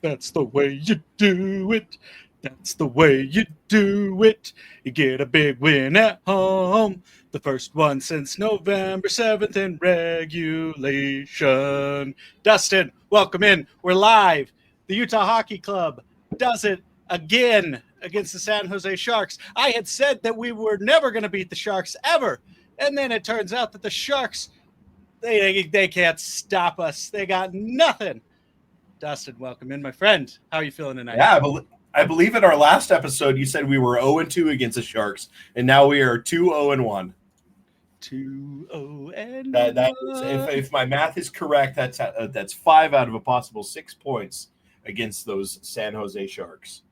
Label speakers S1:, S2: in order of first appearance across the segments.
S1: That's the way you do it. That's the way you do it. You get a big win at home. The first one since November 7th in regulation. Dustin, welcome in. We're live. The Utah Hockey Club does it again against the San Jose Sharks. I had said that we were never going to beat the Sharks ever. And then it turns out that the Sharks, they can't stop us. They got nothing. Dustin, welcome in, my friend. How are you feeling tonight?
S2: Yeah, I believe in our last episode you said we were 0-2 against the Sharks, and now we are 2-0-1.
S1: 2-0-1.
S2: That is, if my math is correct, that's 5 out of a possible 6 points against those San Jose Sharks.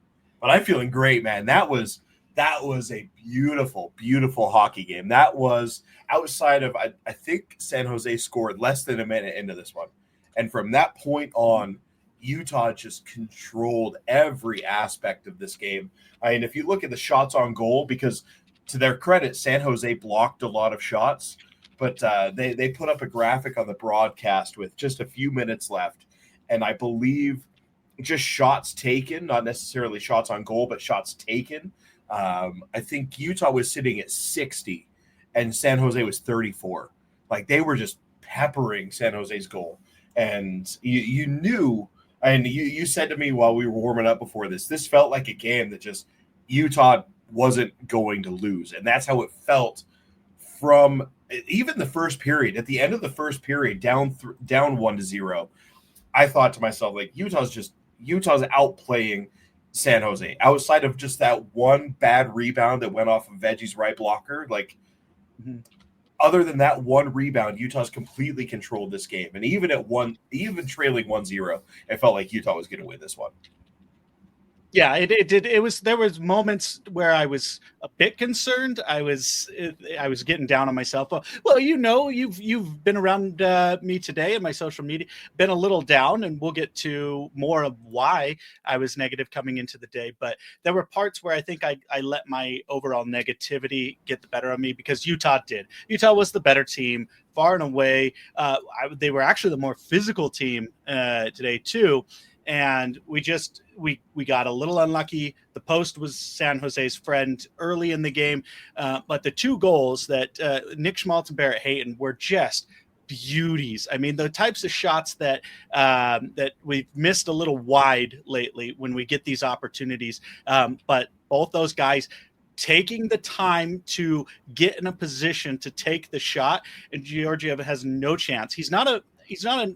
S2: But I'm feeling great, man. That was a beautiful, beautiful hockey game. That was outside of I think San Jose scored less than a minute into this one, and from that point on, Utah just controlled every aspect of this game. I mean, if you look at the shots on goal, because to their credit, San Jose blocked a lot of shots, but they put up a graphic on the broadcast with just a few minutes left, and I believe just shots taken, not necessarily shots on goal, but shots taken. I think Utah was sitting at 60, and San Jose was 34. Like, they were just peppering San Jose's goal, and you knew. And you said to me while we were warming up before this felt like a game that just Utah wasn't going to lose. And that's how it felt from even the first period. At the end of the first period, down 1-0, I thought to myself, like, Utah's outplaying San Jose. Outside of just that one bad rebound that went off of Veggie's right blocker, like, other than that one rebound, Utah's completely controlled this game. And even trailing 1-0, it felt like Utah was going to win this one.
S1: Yeah, it did. There was moments where I was a bit concerned. I was getting down on myself. Well, you've been around me today and my social media, been a little down, and we'll get to more of why I was negative coming into the day. But there were parts where I think I let my overall negativity get the better of me, because Utah did. Utah was the better team far and away. They were actually the more physical team today too. And we got a little unlucky. The post was San Jose's friend early in the game, but the two goals that Nick Schmaltz and Barrett Hayton were just beauties. I mean, the types of shots that we've missed a little wide lately when we get these opportunities. But both those guys taking the time to get in a position to take the shot, and Georgiev has no chance. He's not a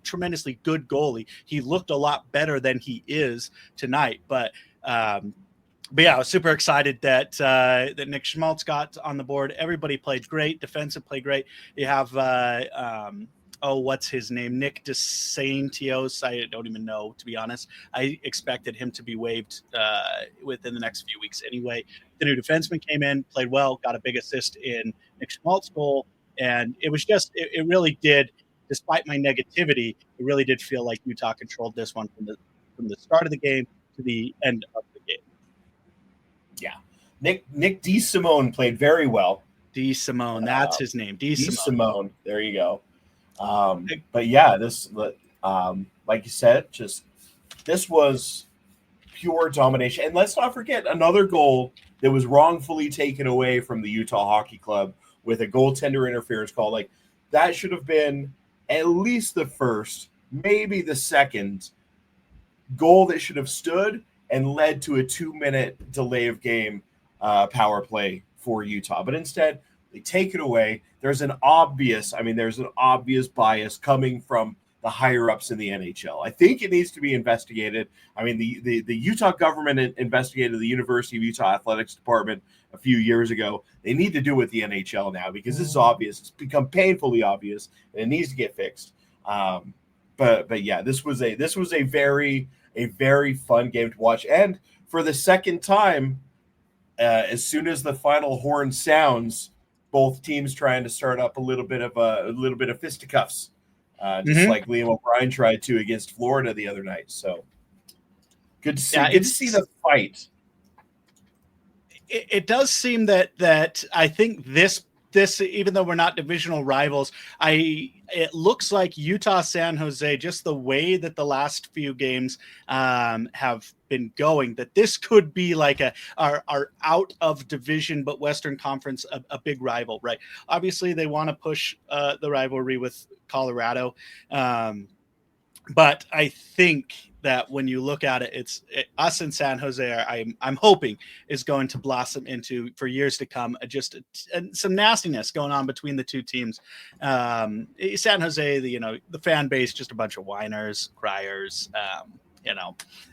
S1: tremendously good goalie. He looked a lot better than he is tonight. But yeah, I was super excited that Nick Schmaltz got on the board. Everybody played great. Defensive played great. You have what's his name? Nick DeSantios. I don't even know, to be honest. I expected him to be waived within the next few weeks anyway. The new defenseman came in, played well, got a big assist in Nick Schmaltz's goal, and it was just it really did. Despite my negativity, it really did feel like Utah controlled this one from the start of the game to the end of the game.
S2: Yeah. Nick DeSimone played very well.
S1: DeSimone, that's his name.
S2: DeSimone. There you go. But yeah, this, like you said, this was pure domination. And let's not forget another goal that was wrongfully taken away from the Utah Hockey Club with a goaltender interference call. Like, that should have been at least the first, maybe the second goal that should have stood and led to a 2-minute delay of game power play for Utah. But instead, they take it away. There's an obvious bias coming from the higher-ups in the NHL. I think it needs to be investigated. I mean, the Utah government investigated the University of Utah Athletics Department a few years ago. They need to do it with the NHL now, because this is obvious. It's become painfully obvious, and it needs to get fixed. But yeah, this was a very fun game to watch. And for the second time, as soon as the final horn sounds, both teams trying to start up a little bit of fisticuffs. Just like Liam O'Brien tried to against Florida the other night. So good to see. Good to see the fight.
S1: It does seem that I think this this, even though we're not divisional rivals, it looks like Utah San Jose, just the way that the last few games have been going, that this could be like our out of division but Western Conference a big rival, right? Obviously, they want to push the rivalry with Colorado, but I think that when you look at it, us and San Jose I'm hoping is going to blossom into, for years to come, some nastiness going on between the two teams. San Jose, the fan base, just a bunch of whiners, criers.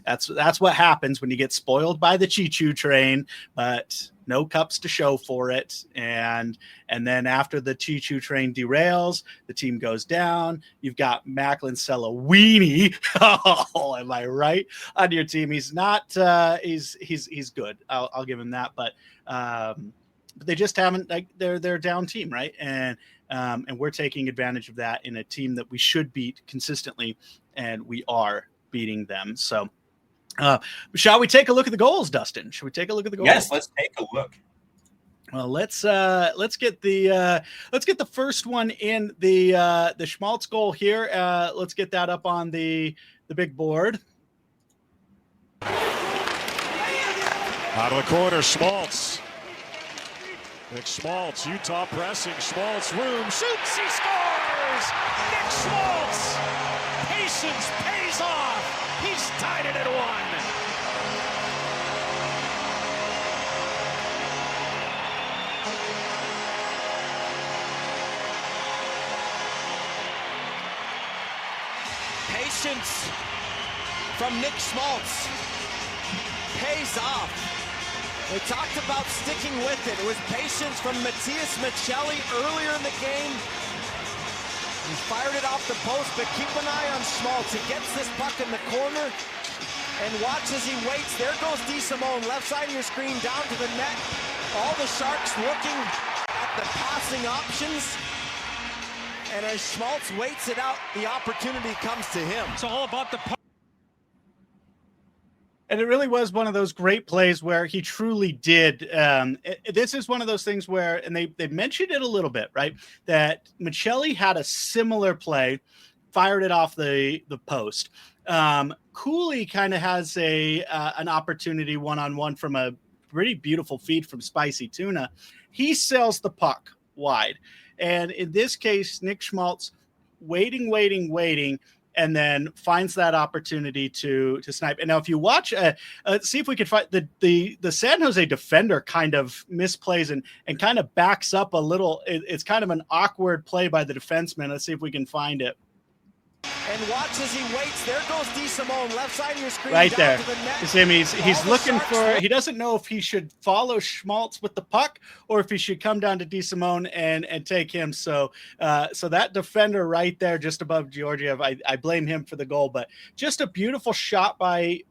S1: That's what happens when you get spoiled by the choo-choo train, but no cups to show for it. And then after the choo-choo train derails, the team goes down. You've got Macklin sell a weenie. Oh, am I right? On your team. He's not, he's good. I'll give him that. But they just haven't, they're a down team, right? And we're taking advantage of that in a team that we should beat consistently, and we are beating them. So shall we take a look at the goals, Dustin? Should we take a look at the goals?
S2: Yes, let's take a look.
S1: Well, let's get the first one in, the Schmaltz goal here. Let's get that up on the big board.
S3: Out of the corner, Schmaltz. Nick Schmaltz, Utah pressing. Schmaltz, room, shoots, he scores! Nick Schmaltz! Patience pays off. He's tied it at 1.
S4: Patience from Nick Schmaltz pays off. We talked about sticking with it. It was patience from Matthias Michelli earlier in the game. He fired it off the post, but keep an eye on Schmaltz. He gets this puck in the corner and watch as he waits. There goes DeSimone, left side of your screen, down to the net. All the Sharks looking at the passing options. And as Schmaltz waits it out, the opportunity comes to him.
S3: It's all about the puck.
S1: And it really was one of those great plays where he truly did. This is one of those things where, and they mentioned it a little bit, right? That Michelli had a similar play, fired it off the post. Cooley kind of has an opportunity one-on-one from a pretty beautiful feed from Spicy Tuna. He sails the puck wide. And in this case, Nick Schmaltz waiting, and then finds that opportunity to snipe. And now if you watch, see if we can find the San Jose defender kind of misplays and kind of backs up a little. It's kind of an awkward play by the defenseman. Let's see if we can find it.
S4: And watch as he waits. There goes DeSimone, left side of your screen.
S1: Right there.
S4: To the net.
S1: It's him. He's looking for. He doesn't know if he should follow Schmaltz with the puck or if he should come down to DeSimone and take him. So that defender right there, just above Georgiev, I blame him for the goal. But just a beautiful shot by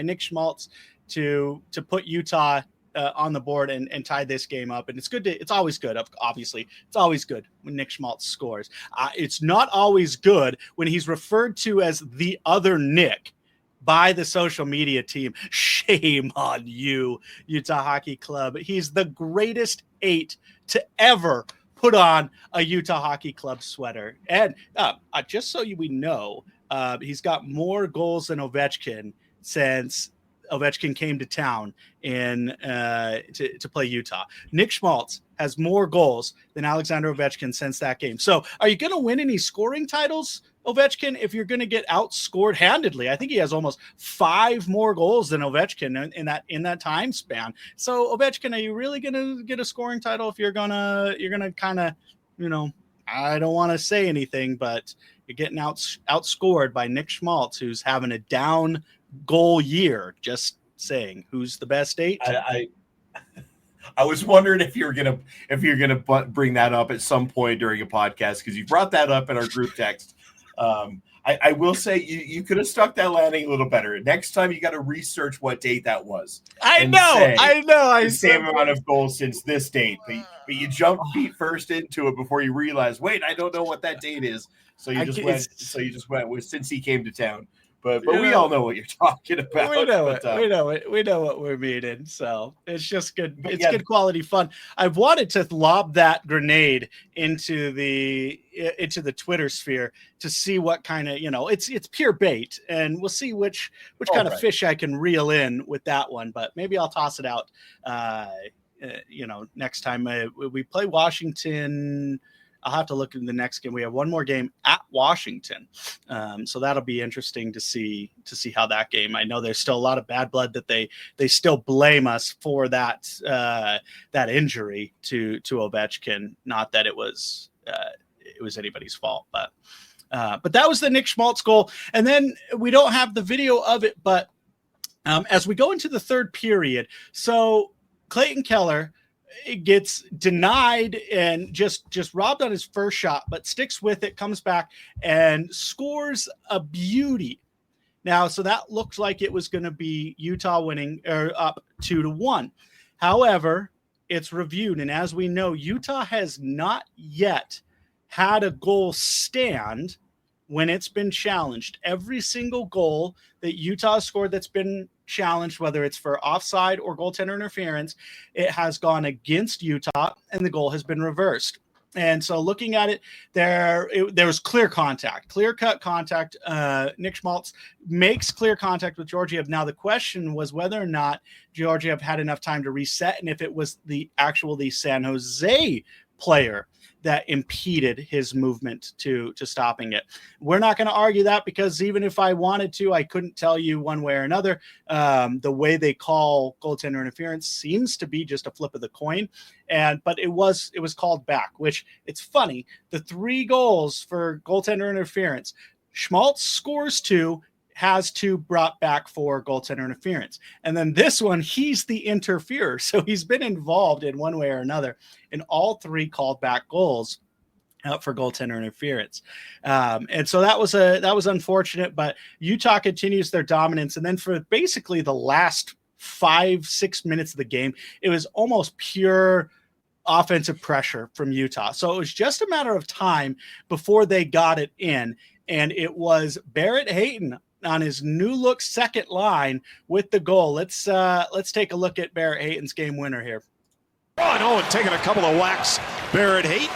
S1: Nick Schmaltz to put Utah on the board and tie this game up. And it's always good. Obviously, it's always good when Nick Schmaltz scores. It's not always good when he's referred to as the other Nick by the social media team. Shame on you, Utah Hockey Club. He's the greatest 8 to ever put on a Utah Hockey Club sweater. And just so we know, he's got more goals than Ovechkin since Ovechkin came to town to play Utah. Nick Schmaltz has more goals than Alexander Ovechkin since that game. So are you going to win any scoring titles, Ovechkin, if you're going to get outscored handedly? I think he has almost 5 more goals than Ovechkin in that time span. So Ovechkin, are you really going to get a scoring title if you're going to kind of, I don't want to say anything, but you're getting outscored by Nick Schmaltz, who's having a down goal year. Just saying, who's the best 8?
S2: I was wondering if you're gonna bring that up at some point during a podcast, because you brought that up in our group text. I will say you could have stuck that landing a little better. Next time you got to research what date that was.
S1: I know.
S2: The same amount of goals since this date, but you jumped feet first into it before you realized, wait, I don't know what that date is. So you just went since he came to town. But we all know what you're talking about.
S1: We know it. We know it. We know what we're meaning. So it's just good. It's good quality fun. I've wanted to lob that grenade into the Twitter sphere to see what kind of, it's pure bait, and we'll see which kind of fish I can reel in with that one. But maybe I'll toss it out. Next time we play Washington. I'll have to look in the next game. We have one more game at Washington. So that'll be interesting to see how that game. I know there's still a lot of bad blood that they still blame us for that injury to Ovechkin. Not that it was anybody's fault, but that was the Nick Schmaltz goal. And then we don't have the video of it, but as we go into the third period, so Clayton Keller gets denied and just robbed on his first shot, but sticks with it, comes back and scores a beauty. Now, so that looked like it was going to be Utah winning or up 2-1. However, it's reviewed. And as we know, Utah has not yet had a goal stand when it's been challenged. Every single goal that Utah scored that's been challenged, whether it's for offside or goaltender interference, it has gone against Utah and the goal has been reversed. And so looking at it, there was clear-cut contact. Nick Schmaltz makes clear contact with Georgiev. Now, the question was whether or not Georgiev had enough time to reset and if it was the San Jose player that impeded his movement to stopping it. We're not going to argue that, because even if I wanted to, I couldn't tell you one way or another. The way they call goaltender interference seems to be just a flip of the coin. But it was called back, which it's funny. The 3 goals for goaltender interference, Schmaltz scores 2, has 2 brought back for goaltender interference. And then this one, he's the interferer. So he's been involved in one way or another in all 3 called back goals for goaltender interference. And so that was unfortunate, but Utah continues their dominance. And then for basically the last 5-6 minutes of the game, it was almost pure offensive pressure from Utah. So it was just a matter of time before they got it in. And it was Barrett Hayton on his new look second line with the goal. Let's take a look at Barrett Hayton's game winner here.
S3: And taking a couple of whacks. Barrett Hayton.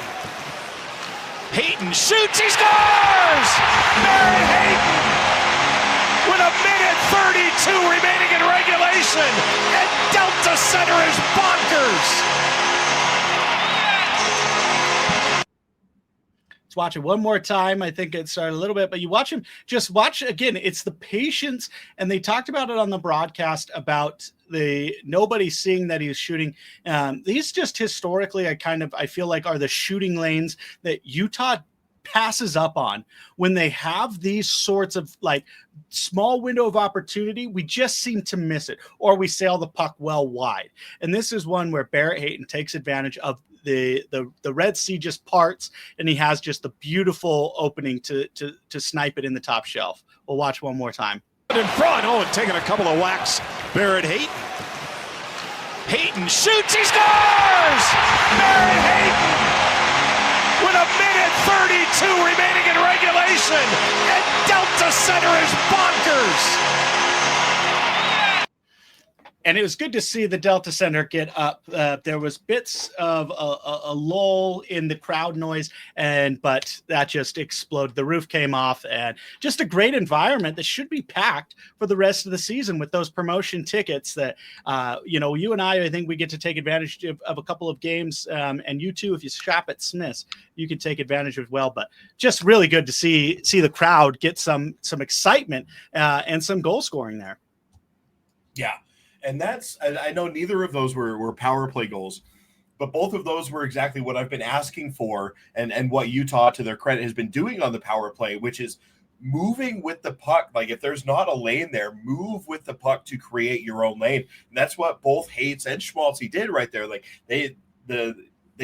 S3: Hayton shoots, he scores! Barrett Hayton with a minute 32 remaining in regulation, and Delta Center is bonkers.
S1: Watch it one more time. I think it started a little bit, but you watch him, just watch again. It's the patience. And they talked about it on the broadcast about nobody seeing that he was shooting. These just historically, I feel like are the shooting lanes that Utah passes up on when they have these sorts of like small window of opportunity. We just seem to miss it, or we sail the puck well wide. And this is one where Barrett Hayton takes advantage of the Red Sea just parts, and he has just the beautiful opening to snipe it in the top shelf. We'll watch one more time.
S3: In front, and taking a couple of whacks. Barrett Hayton. Hayton shoots, he scores! Barrett Hayton with a minute 32 remaining in regulation, and Delta Center is bonkers.
S1: And it was good to see the Delta Center get up. There was bits of a lull in the crowd noise, but that just exploded. The roof came off, and just a great environment that should be packed for the rest of the season with those promotion tickets that, you and I think we get to take advantage of a couple of games. And you too, if you shop at Smith's, you can take advantage as well. But just really good to see the crowd get some excitement and some goal scoring there.
S2: Yeah. And I know neither of those were power play goals, but both of those were exactly what I've been asking for and what Utah, to their credit, has been doing on the power play, which is moving with the puck. Like, if there's not a lane there, move with the puck to create your own lane. And that's what both Hayes and Schmaltzy did right there. Like, they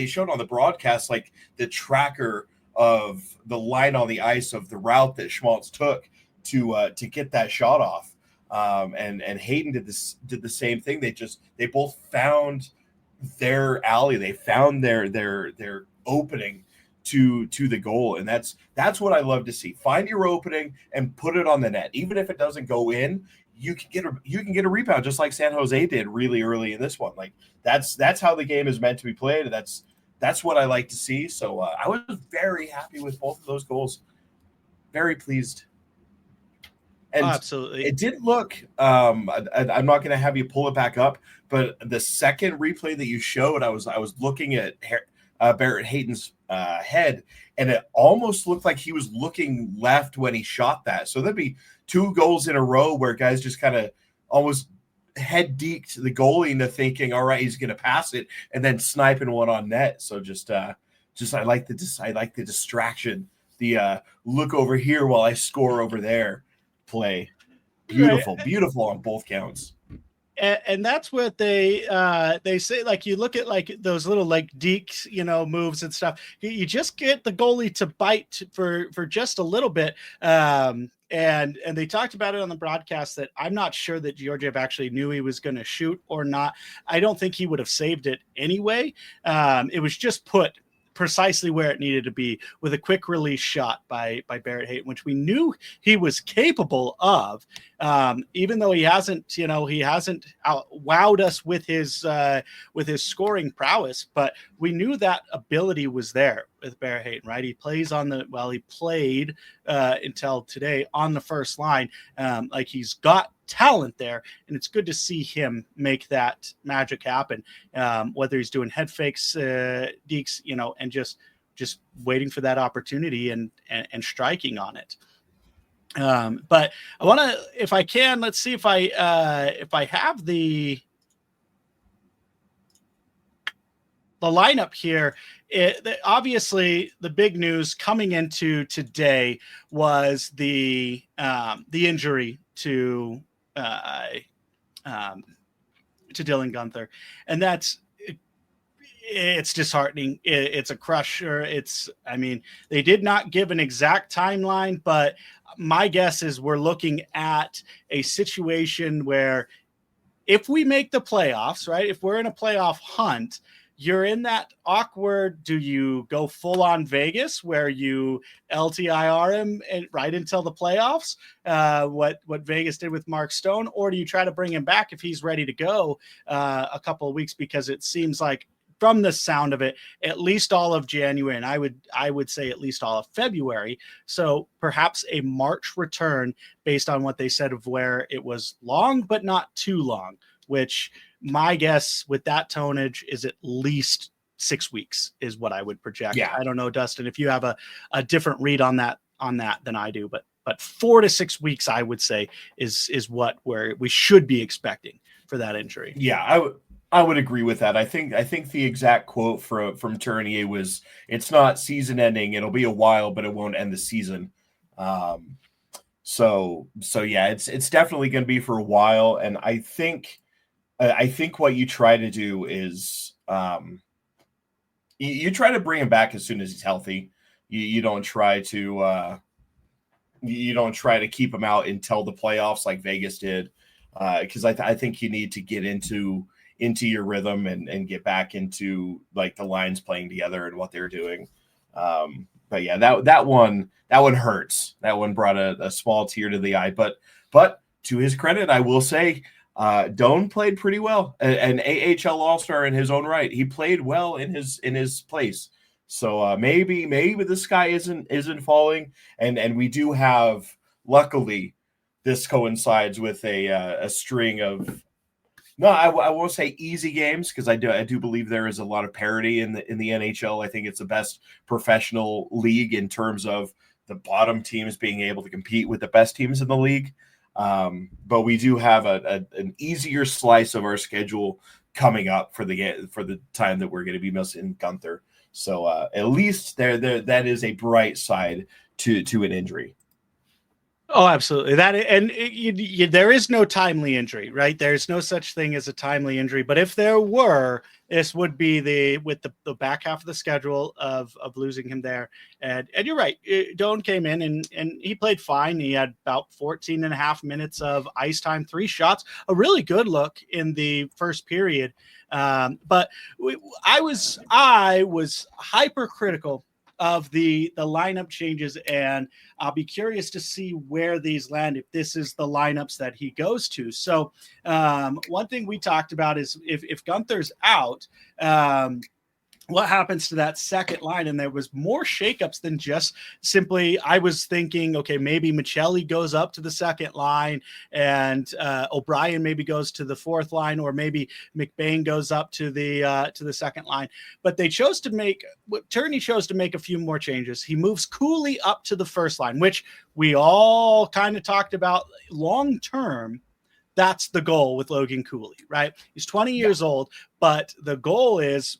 S2: showed on the broadcast, like, the tracker of the line on the ice of the route that Schmaltz took to get that shot off. And Hayden did the same thing. They both found their alley. They found their opening to the goal, and that's what I love to see. Find your opening and put it on the net. Even if it doesn't go in, you can get a rebound, just like San Jose did really early in this one. Like that's how the game is meant to be played. That's what I like to see. So I was very happy with both of those goals. Very pleased. And
S1: absolutely.
S2: It did look. I'm not going to have you pull it back up, but the second replay that you showed, I was looking at Barrett Hayton's head, and it almost looked like he was looking left when he shot that. So there'd be 2 goals in a row where guys just kind of almost head deked the goalie into thinking, all right, he's going to pass it, and then sniping one on net. So just I like the distraction, the look over here while I score over there play. Beautiful, right. Beautiful on both counts.
S1: And that's what they say. Like, you look at like those little like dekes, moves and stuff. You just get the goalie to bite for just a little bit. And they talked about it on the broadcast that I'm not sure that Georgiev actually knew he was going to shoot or not. I don't think he would have saved it anyway. It was just put precisely where it needed to be with a quick release shot by Barrett Hayton, which we knew he was capable of, even though he hasn't wowed us with his scoring prowess, but we knew that ability was there with Barrett Hayton, right? He plays he played until today on the first line. Like, he's got talent there, and it's good to see him make that magic happen, whether he's doing head fakes, dekes, and just waiting for that opportunity and striking on it. But I want to, if I can, let's see if I have the lineup here. Obviously, the big news coming into today was the injury to Dylan Guenther, and it's disheartening. It's a crusher. They did not give an exact timeline, but my guess is we're looking at a situation where if we make the playoffs, right, if we're in a playoff hunt, you're in that awkward, do you go full on Vegas where you LTIR him right until the playoffs, what Vegas did with Mark Stone, or do you try to bring him back if he's ready to go a couple of weeks? Because it seems like, from the sound of it, at least all of January, and I would say at least all of February. So perhaps a March return based on what they said of where it was long, but not too long, which my guess with that tonnage is at least 6 weeks is what I would project.
S2: Yeah.
S1: I don't know, Dustin, if you have a different read on that than I do, but 4 to 6 weeks, I would say is where we should be expecting for that injury.
S2: Yeah, I would agree with that. I think the exact quote from Tournier was, "It's not season ending. It'll be a while, but it won't end the season." So yeah, it's definitely going to be for a while. And I think what you try to do is you try to bring him back as soon as he's healthy. You don't try to keep him out until the playoffs like Vegas did, because I think you need to get into your rhythm and get back into like the lines playing together and what they're doing. But yeah, that one hurts. That one brought a small tear to the eye. But to his credit, I will say, Doan played pretty well. An AHL All-Star in his own right. He played well in his place. So maybe the sky isn't falling, and we do have, luckily, this coincides with a string of. No, I won't say easy games, because I do believe there is a lot of parity in the NHL. I think it's the best professional league in terms of the bottom teams being able to compete with the best teams in the league. But we do have an easier slice of our schedule coming up for the time that we're going to be missing Guenther. So at least there that is a bright side to an injury.
S1: Oh, absolutely. There is no timely injury, right? There's no such thing as a timely injury. But if there were, this would be with the back half of the schedule of losing him there. And you're right. Doan came in and he played fine. He had about 14 and a half minutes of ice time, 3 shots, a really good look in the first period. But I was hypercritical of the lineup changes, and I'll be curious to see where these land if this is the lineups that he goes to. So one thing we talked about is if Gunther's out, what happens to that second line? And there was more shakeups than just simply, I was thinking, okay, maybe Michelli goes up to the second line and O'Brien maybe goes to the fourth line, or maybe McBain goes up to the second line. But Turney chose to make a few more changes. He moves Cooley up to the first line, which we all kind of talked about long-term. That's the goal with Logan Cooley, right? He's 20 years old, but the goal is,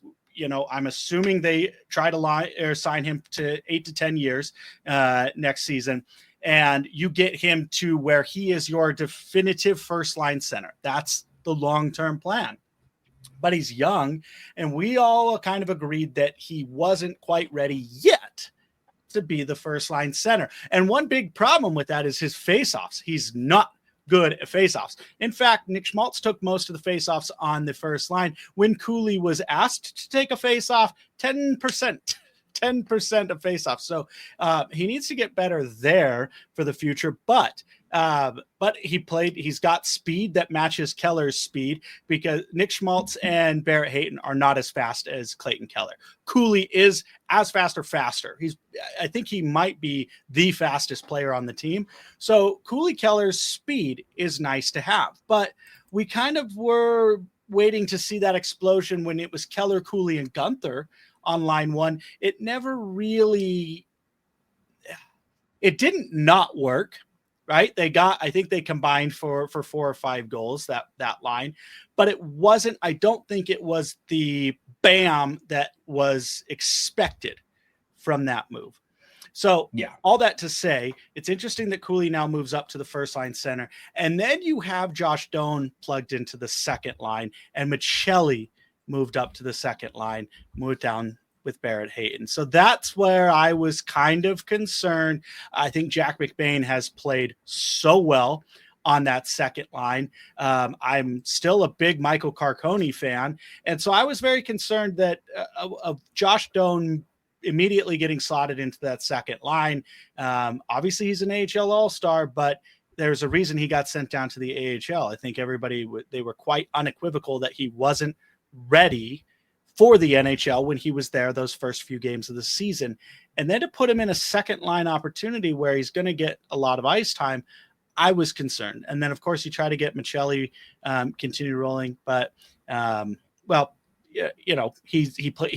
S1: I'm assuming they try to sign him to 8 to 10 years next season, and you get him to where he is your definitive first line center. That's the long-term plan. But he's young, and we all kind of agreed that he wasn't quite ready yet to be the first line center. And one big problem with that is his faceoffs. He's not good at faceoffs. In fact, Nick Schmaltz took most of the faceoffs on the first line. When Cooley was asked to take a faceoff, 10% of faceoffs. So he needs to get better there for the future. But he's got speed that matches Keller's speed, because Nick Schmaltz and Barrett Hayton are not as fast as Clayton Keller. Cooley is as fast or faster. I think he might be the fastest player on the team. So Cooley Keller's speed is nice to have, but we kind of were waiting to see that explosion when it was Keller, Cooley, and Gunther on line one. It didn't not work. Right. I think they combined for 4 or 5 goals, that line, but it wasn't, I don't think it was the bam that was expected from that move. So all that to say, it's interesting that Cooley now moves up to the first line center. And then you have Josh Doan plugged into the second line, and Michelli moved up to the second line, moved down with Barrett Hayton. So that's where I was kind of concerned. I think Jack McBain has played so well on that second line. I'm still a big Michael Carcone fan. And so I was very concerned that of Josh Doan immediately getting slotted into that second line. Obviously he's an AHL All-Star, but there's a reason he got sent down to the AHL. I think they were quite unequivocal that he wasn't ready for the NHL when he was there those first few games of the season. And then to put him in a second line opportunity where he's going to get a lot of ice time, I was concerned. And then of course you try to get Michelli continue rolling, but he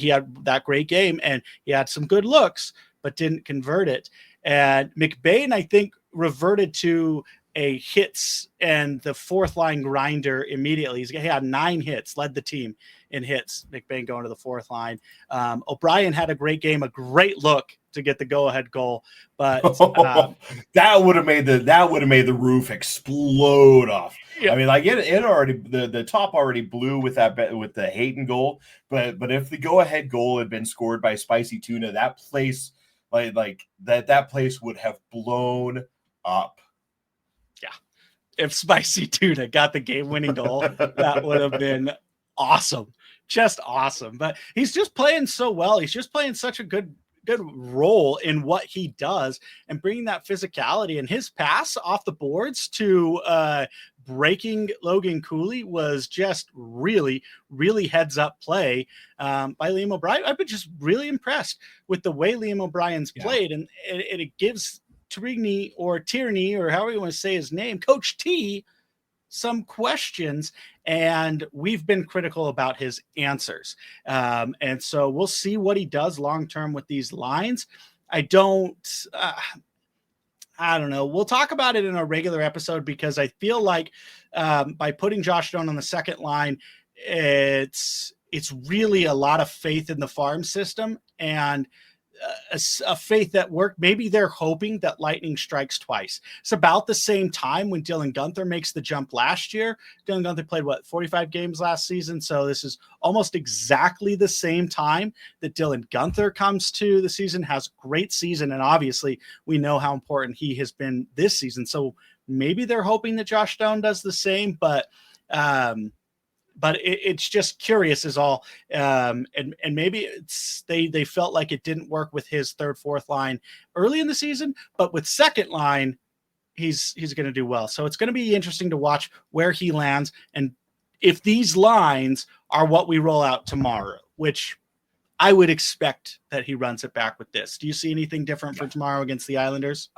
S1: had that great game and he had some good looks, but didn't convert it. And McBain, I think, reverted to a hits and the fourth line grinder immediately. He had 9 hits, led the team in hits. McBain going to the fourth line. O'Brien had a great game, a great look to get the go-ahead goal, but
S2: that would have made the roof explode off. Yeah. I mean, like it already, the top already blew with the Hayton goal, but if the go-ahead goal had been scored by Spicy Tuna, that place that place would have blown up.
S1: If Spicy Tuna got the game-winning goal, that would have been awesome. Just awesome. But he's just playing so well. He's just playing such a good role in what he does and bringing that physicality. And his pass off the boards to breaking Logan Cooley was just really, really heads-up play by Liam O'Brien. I've been just really impressed with the way Liam O'Brien's played, and it gives Tierney, or however you want to say his name, Coach T, some questions, and we've been critical about his answers. And so we'll see what he does long-term with these lines. I don't know. We'll talk about it in a regular episode, because I feel like by putting Josh Doan on the second line, it's really a lot of faith in the farm system and a faith that worked. Maybe they're hoping that lightning strikes twice. It's about the same time when Dylan Gunther makes the jump last year. Dylan Gunther played 45 games last season. So this is almost exactly the same time that Dylan Gunther comes to the season, has a great season. And obviously we know how important he has been this season. So maybe they're hoping that Josh Doan does the same, but but it's just curious is all. And maybe they felt like it didn't work with his third, fourth line early in the season, but with second line, he's going to do well. So it's going to be interesting to watch where he lands and if these lines are what we roll out tomorrow, which I would expect that he runs it back with this. Do you see anything different for tomorrow against the Islanders?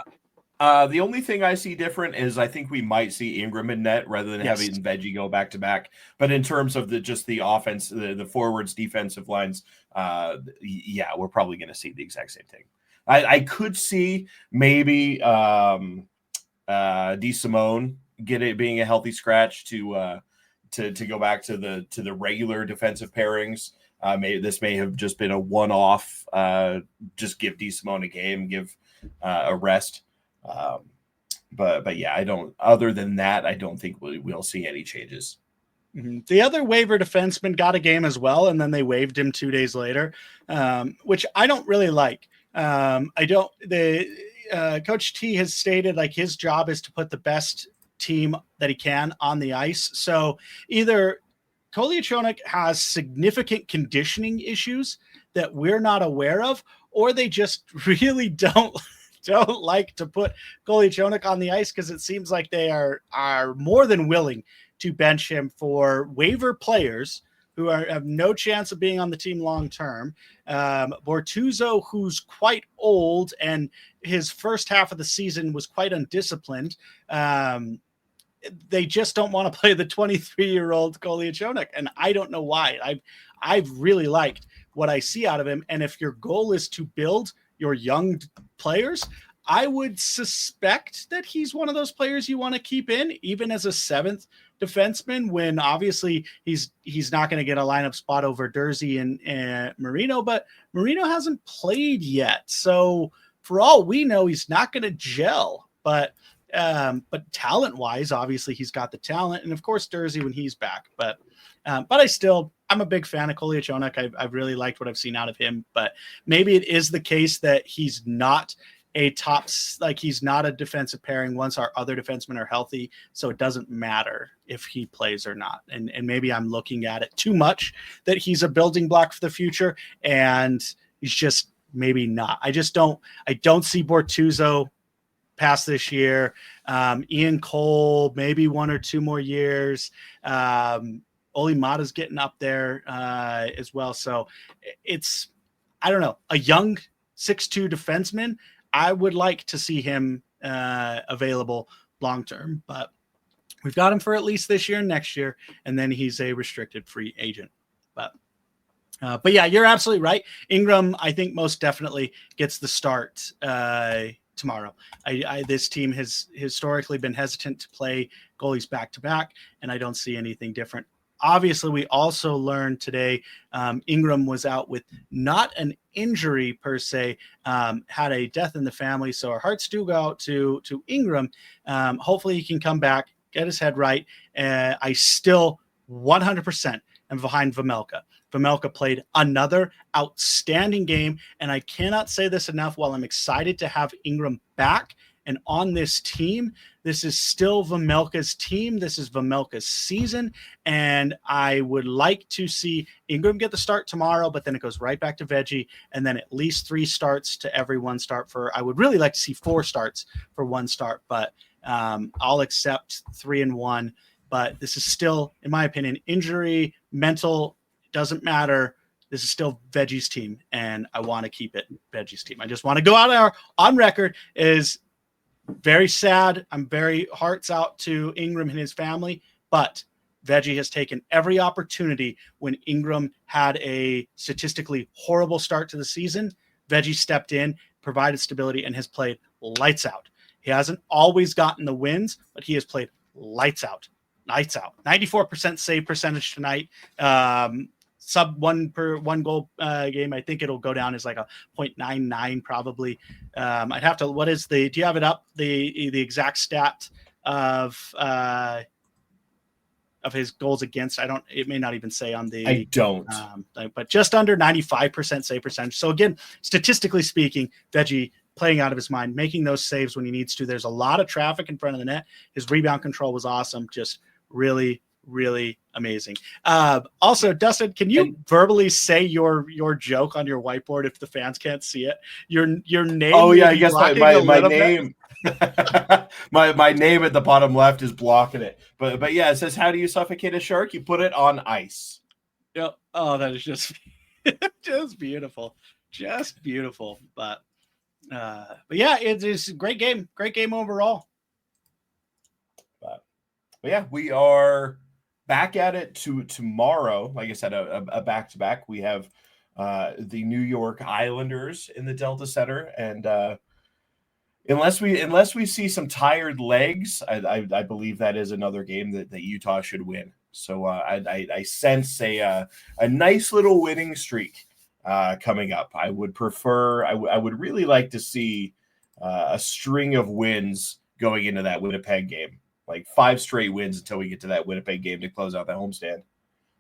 S2: The only thing I see different is I think we might see Ingram in net rather than having Veggie go back to back. But in terms of the offense, the forwards, defensive lines, we're probably going to see the exact same thing. I could see maybe DeSimone being a healthy scratch to go back to the regular defensive pairings. This may have just been a one-off. Just give DeSimone a game, give a rest. But yeah, I don't. Other than that, I don't think we'll see any changes.
S1: Mm-hmm. The other waiver defenseman got a game as well, and then they waived him 2 days later, which I don't really like. Coach T has stated like his job is to put the best team that he can on the ice. So either Kolyachonok has significant conditioning issues that we're not aware of, or they just really don't like to put Kolyachonok on the ice because it seems like they are more than willing to bench him for waiver players who have no chance of being on the team long term. Bortuzzo, who's quite old and his first half of the season was quite undisciplined. They just don't want to play the 23-year-old Kolyachonok, and I don't know why. I've really liked what I see out of him, and if your goal is to build your young players, I would suspect that he's one of those players you want to keep in, even as a seventh defenseman, when obviously he's not going to get a lineup spot over Durzi and Marino, but Marino hasn't played yet. So for all we know, he's not going to gel, but talent-wise, obviously he's got the talent, and of course Durzi when he's back. But I'm a big fan of Kolyachonok. I've really liked what I've seen out of him, but maybe it is the case that he's not a he's not a defensive pairing once our other defensemen are healthy, so it doesn't matter if he plays or not. And maybe I'm looking at it too much that he's a building block for the future, and he's just maybe not. I don't see Bortuzzo past this year. Ian Cole, maybe 1 or 2 more years. Oli Mata's getting up there as well. So it's, I don't know, a young 6'2" defenseman. I would like to see him available long-term, but we've got him for at least this year and next year, and then he's a restricted free agent. But yeah, you're absolutely right. Ingram, I think most definitely gets the start tomorrow. This team has historically been hesitant to play goalies back-to-back, and I don't see anything different. Obviously, we also learned today Ingram was out with not an injury per se, had a death in the family. So our hearts do go out to Ingram. Hopefully he can come back, get his head right. I still 100% am behind Vejmelka. Vejmelka played another outstanding game, and I cannot say this enough. While I'm excited to have Ingram back and on this team, this is still Vejmelka's team. This is Vejmelka's season, and I would like to see Ingram get the start tomorrow, but then it goes right back to Veggie, and then at least 3 starts to every 1 start I would really like to see 4 starts for 1 start, but I'll accept 3 and 1. But this is still, in my opinion, injury, mental, doesn't matter. This is still Veggie's team, and I want to keep it Veggie's team. I just want to go out there on record is very sad. I'm very hearts out to Ingram and his family, but Veggie has taken every opportunity when Ingram had a statistically horrible start to the season. Veggie stepped in, provided stability, and has played lights out. He hasn't always gotten the wins, but he has played lights out. 94% save percentage tonight. Sub 1 per 1 goal game. I think it'll go down as like a 0.99 probably. I'd have to. Do you have it up? The exact stat of his goals against? I don't. It may not even say on the.
S2: I don't.
S1: But just under 95% save percentage. So again, statistically speaking, Veggie playing out of his mind, making those saves when he needs to. There's a lot of traffic in front of the net. His rebound control was awesome. Just really, really amazing. Also, Dustin, can you verbally say your joke on your whiteboard if the fans can't see it? Your name.
S2: Oh yeah, I guess my
S1: little
S2: name. my name at the bottom left is blocking it. But yeah, it says, "How do you suffocate a shark? You put it on ice."
S1: Yep. Oh, that is just just beautiful, just beautiful. But yeah, it is a great game overall.
S2: But yeah, we are back at it tomorrow. Like I said, a back-to-back. We have the New York Islanders in the Delta Center, and unless we see some tired legs, I believe that is another game that Utah should win. So I sense a nice little winning streak coming up. I would prefer. I would really like to see a string of wins going into that Winnipeg game, like 5 straight wins until we get to that Winnipeg game to close out that homestand.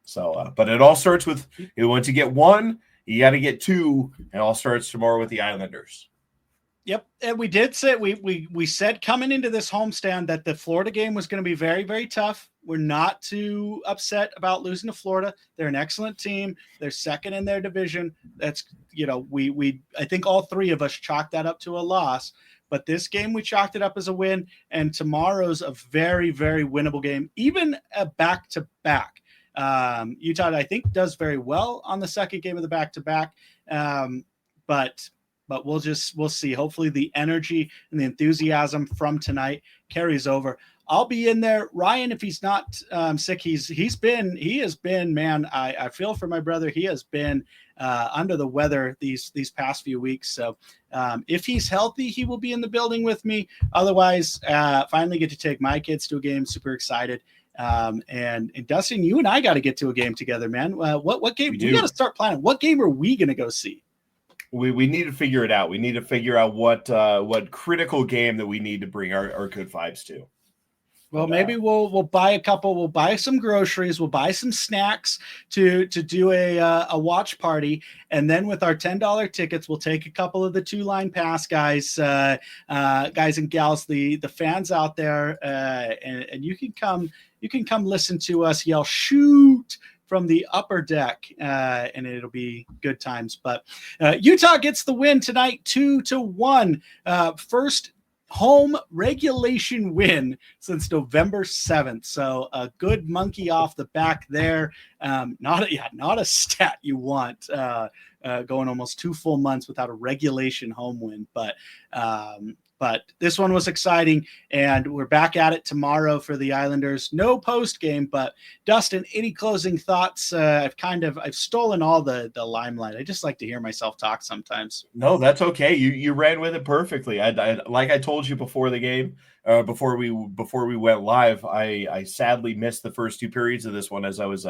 S2: So, but it all starts with once you get 1, you got to get 2. It all starts tomorrow with the Islanders.
S1: Yep, and we did say we said coming into this homestand that the Florida game was going to be very, very tough. We're not too upset about losing to Florida. They're an excellent team. They're second in their division. That's we I think all 3 of us chalked that up to a loss. But this game we chalked it up as a win, and tomorrow's a very, very winnable game, even a back-to-back. Utah, I think, does very well on the second game of the back-to-back, but we'll see. Hopefully the energy and the enthusiasm from tonight carries over. I'll be in there. Ryan, if he's not sick, he has been, man, I feel for my brother. He has been under the weather these past few weeks. So if he's healthy, he will be in the building with me. Otherwise, finally get to take my kids to a game. Super excited. And Dustin, you and I got to get to a game together, man. What game? We got to start planning. What game are we going to go see?
S2: We need to figure it out. We need to figure out what critical game that we need to bring our good vibes to.
S1: Well, maybe we'll buy a couple. We'll buy some groceries. We'll buy some snacks to do a watch party, and then with our $10 tickets, we'll take a couple of the 2-line pass guys and gals, the fans out there, and you can come listen to us yell shoot from the upper deck, and it'll be good times. But Utah gets the win tonight, 2-1. First home regulation win since November 7th. So a good monkey off the back there. Not a stat you want going almost 2 full months without a regulation home win. But this one was exciting, and we're back at it tomorrow for the Islanders. No post game, but Dustin, any closing thoughts? I've stolen all the limelight. I just like to hear myself talk sometimes.
S2: No, that's okay. You ran with it perfectly. I like I told you before the game, before we went live. I sadly missed the first 2 periods of this one as I was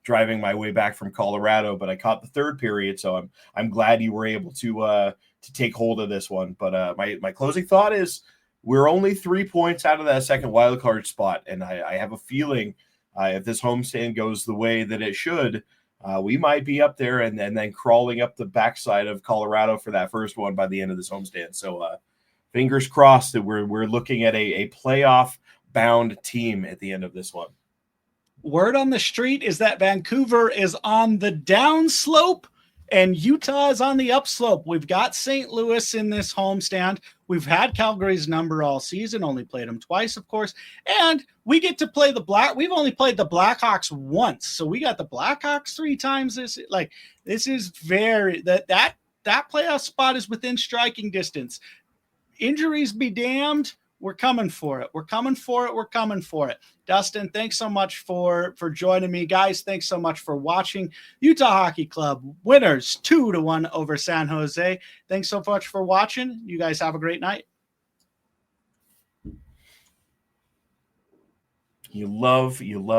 S2: driving my way back from Colorado, but I caught the 3rd period, so I'm glad you were able to take hold of this one. But my closing thought is we're only 3 points out of that second wild card spot, and I have a feeling if this homestand goes the way that it should, we might be up there and then crawling up the backside of Colorado for that first one by the end of this homestand. So fingers crossed that we're looking at a playoff bound team at the end of this one.
S1: Word on the street is that Vancouver is on the downslope and Utah is on the upslope. We've got St. Louis in this homestand. We've had Calgary's number all season, only played them twice, of course. And we get to play we've only played the Blackhawks once. So we got the Blackhawks 3 times. This is very, that playoff spot is within striking distance. Injuries be damned. We're coming for it. We're coming for it. Dustin, thanks so much for joining me. Guys, thanks so much for watching. Utah Hockey Club winners 2-1 over San Jose. Thanks so much for watching. You guys have a great night.
S2: You love